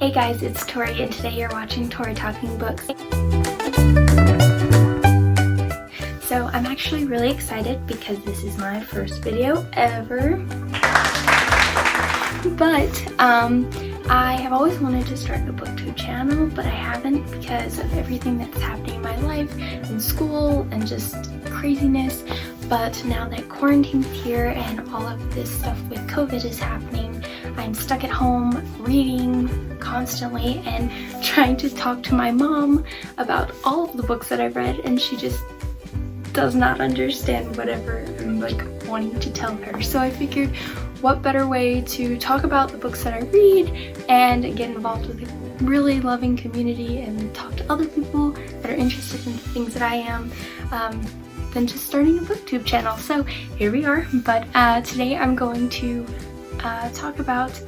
Hey guys, it's Tori and today you're watching Tori Talking Books. So I'm actually really excited because this is my first video ever. But I have always wanted to start a booktube channel, but I haven't because of everything that's happening in my life and school and just craziness. But now that quarantine's here and all of this stuff with COVID is happening, I'm stuck at home reading constantly and trying to talk to my mom about all of the books that I've read, and she just does not understand whatever I'm wanting to tell her. So I figured, what better way to talk about the books that I read and get involved with a really loving community and talk to other people that are interested in the things that I am, than just starting a booktube channel. So here we are. But today I'm going to talk about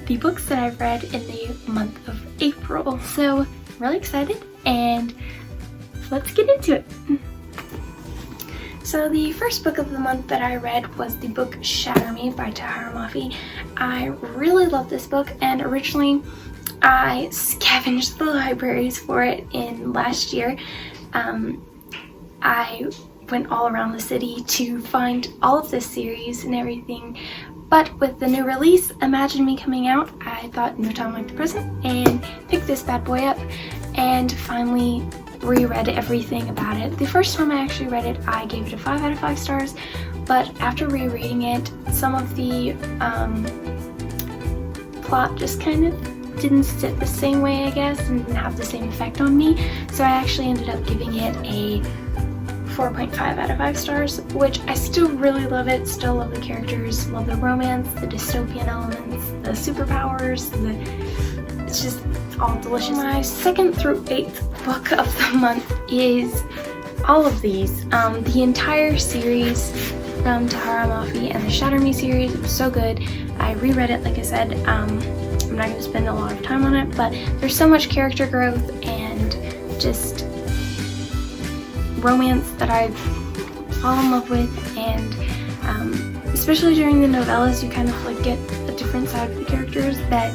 the books that I've read in the month of April. So I'm really excited and let's get into it. So the first book of the month that I read was the book Shatter Me by Shatter Me. I really love this book, and originally I scavenged the libraries for it in last year. I went all around the city to find all of this series and everything, but with the new release, Imagine Me, coming out, I thought no time like the present and picked this bad boy up and finally reread everything about it. The first time I actually read it, I gave it a 5 out of 5 stars, but after rereading it, some of the plot just kind of didn't sit the same way, I guess, and didn't have the same effect on me, so I actually ended up giving it a 4.5 out of 5 stars, which I still really love it, still love the characters, love the romance, the dystopian elements, the superpowers, it's just all delicious. My 2nd through 8th book of the month is all of these. The entire series from Shatter Me and the Shatter Me series. It was so good. I reread it, like I said. I'm not going to spend a lot of time on it, but there's so much character growth and just romance that I fall in love with, and especially during the novellas, you kind of get a different side of the characters that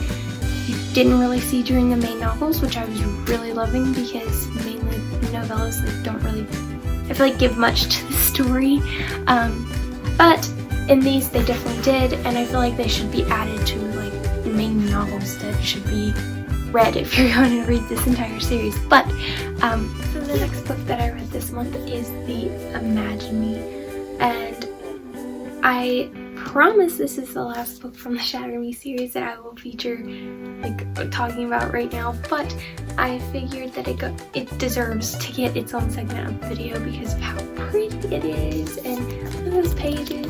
you didn't really see during the main novels, which I was really loving because mainly novellas don't really, I feel give much to the story, but in these they definitely did, and I feel like they should be added to main novels that should be read if you're going to read this entire series. But so the next book that I read this month is the Imagine Me, and I promise this is the last book from the Shatter Me series that I will feature talking about right now, but I figured that it deserves to get its own segment of video because of how pretty it is and look at those pages.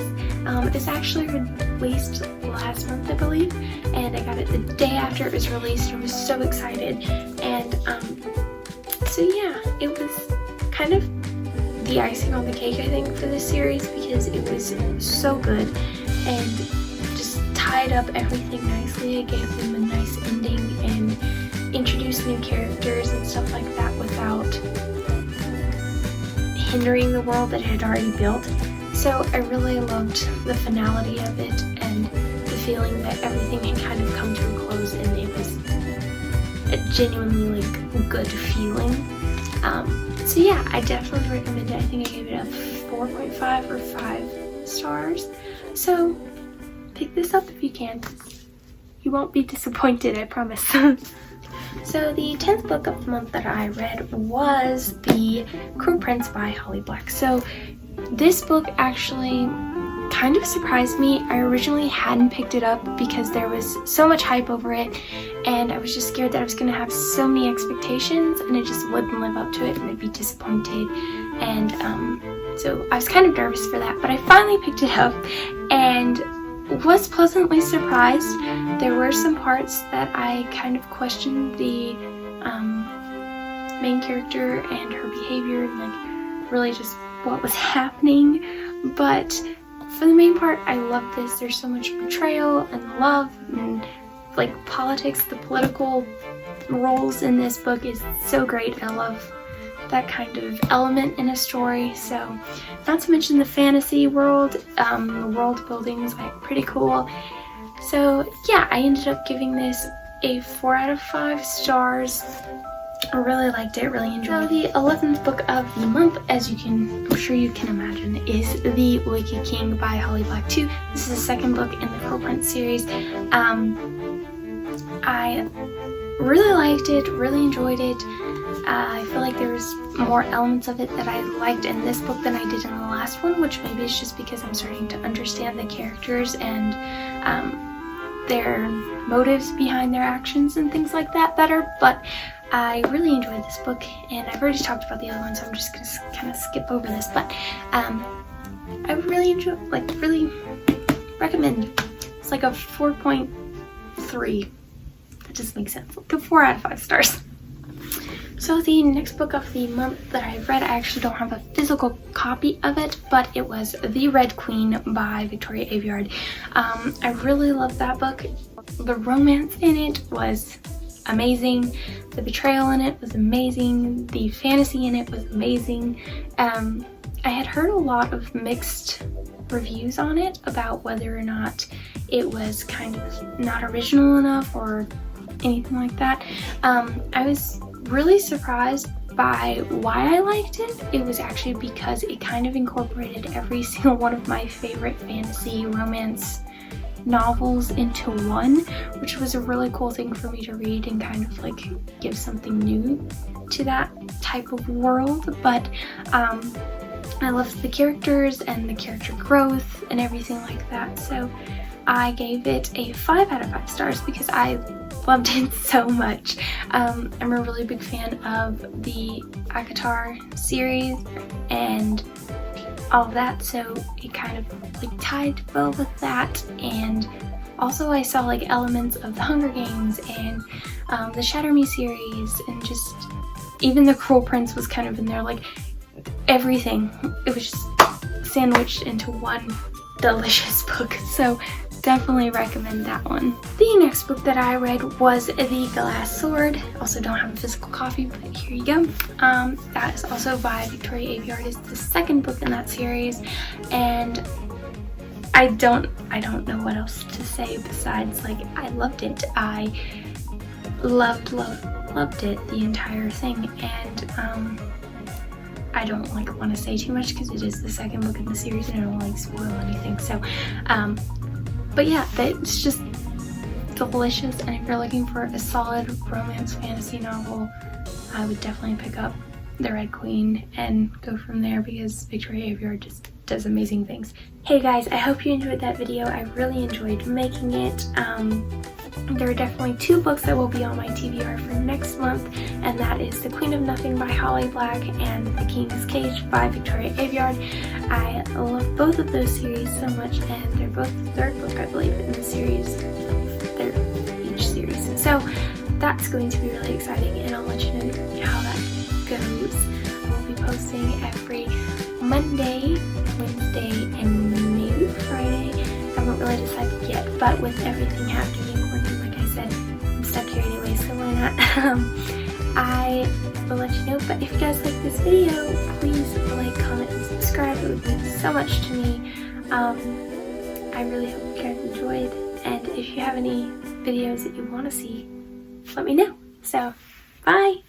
It's actually released last month, I believe, and I got it the day after it was released. I was so excited, and so yeah, it was kind of the icing on the cake, I think, for this series because it was so good and just tied up everything nicely. It gave them a nice ending and introduced new characters and stuff like that without hindering the world that it had already built. So I really loved the finality of it and the feeling that everything had kind of come to a close, and it was a genuinely good feeling. So yeah, I definitely recommend it. I think I gave it a 4.5 or 5 stars. So pick this up if you can. You won't be disappointed, I promise. So the 10th book of the month that I read was The Crow Prince by Holly Black. So this book actually kind of surprised me. I originally hadn't picked it up because there was so much hype over it, and I was just scared that I was going to have so many expectations and it just wouldn't live up to it and I'd be disappointed, and so I was kind of nervous for that, but I finally picked it up and was pleasantly surprised. There were some parts that I kind of questioned the main character and her behavior and really just what was happening, but for the main part, I love this. There's so much betrayal and love and politics. The political roles in this book is so great. I love that kind of element in a story. So, not to mention the fantasy world, the world building is pretty cool. So yeah, I ended up giving this a 4 out of 5 stars. I really liked it, really enjoyed it. So the 11th book of the month, as I'm sure you can imagine, is The Wicked King by Holly Black 2. This is the second book in the Pearl Prince series. I really liked it, really enjoyed it. I feel like there was more elements of it that I liked in this book than I did in the last one, which maybe is just because I'm starting to understand the characters and their motives behind their actions and things like that better. But I really enjoyed this book, and I've already talked about the other one, so I'm just gonna kind of skip over this. But I really enjoy, like, really recommend. It's like a 4.3. That just makes sense. Like a 4 out of 5 stars. So the next book of the month that I read, I actually don't have a physical copy of it, but it was The Red Queen by Victoria Aveyard. I really loved that book. The romance in it was amazing. The betrayal in it was amazing. The fantasy in it was amazing. I had heard a lot of mixed reviews on it about whether or not it was kind of not original enough or anything like that. I was really surprised by why I liked it. It was actually because it kind of incorporated every single one of my favorite fantasy romance novels into one, which was a really cool thing for me to read and kind of like give something new to that type of world. But I loved the characters and the character growth and everything like that, so I gave it a 5 out of 5 stars because I loved it so much. I'm a really big fan of the ACOTAR series and all of that, so it kind of like tied well with that. And also I saw like elements of the Hunger Games and the Shatter Me series, and just even the Cruel Prince was kind of in there, like everything. It was just sandwiched into one delicious book, so definitely recommend that one. The next book that I read was The Glass Sword. Also don't have a physical copy, but here you go. That is also by Victoria Aveyard. It's the second book in that series, and I don't know what else to say besides like I loved it. I loved it, the entire thing, and I don't like want to say too much because it is the second book in the series and I don't like spoil anything. So but yeah, it's just delicious, and if you're looking for a solid romance fantasy novel, I would definitely pick up The Red Queen and go from there because Victoria Aveyard just does amazing things. Hey guys, I hope you enjoyed that video. I really enjoyed making it. There are definitely 2 books that will be on my TBR for next month, and that is The Queen of Nothing by Holly Black and The King's Cage by Victoria Aveyard. I love both of those series so much, and they're both the 3rd book, I believe, in the series. They're each series. So that's going to be really exciting, and I'll let you know how that goes. I will be posting every Monday, Wednesday, and maybe Friday. I haven't really decided yet, but with everything happening in quarantine, like I said, I'm stuck here anyway, so why not? I will let you know. But if you guys like this video, please like, comment, and subscribe. It would mean so much to me. I really hope you guys enjoyed, and if you have any videos that you want to see, let me know. So, bye!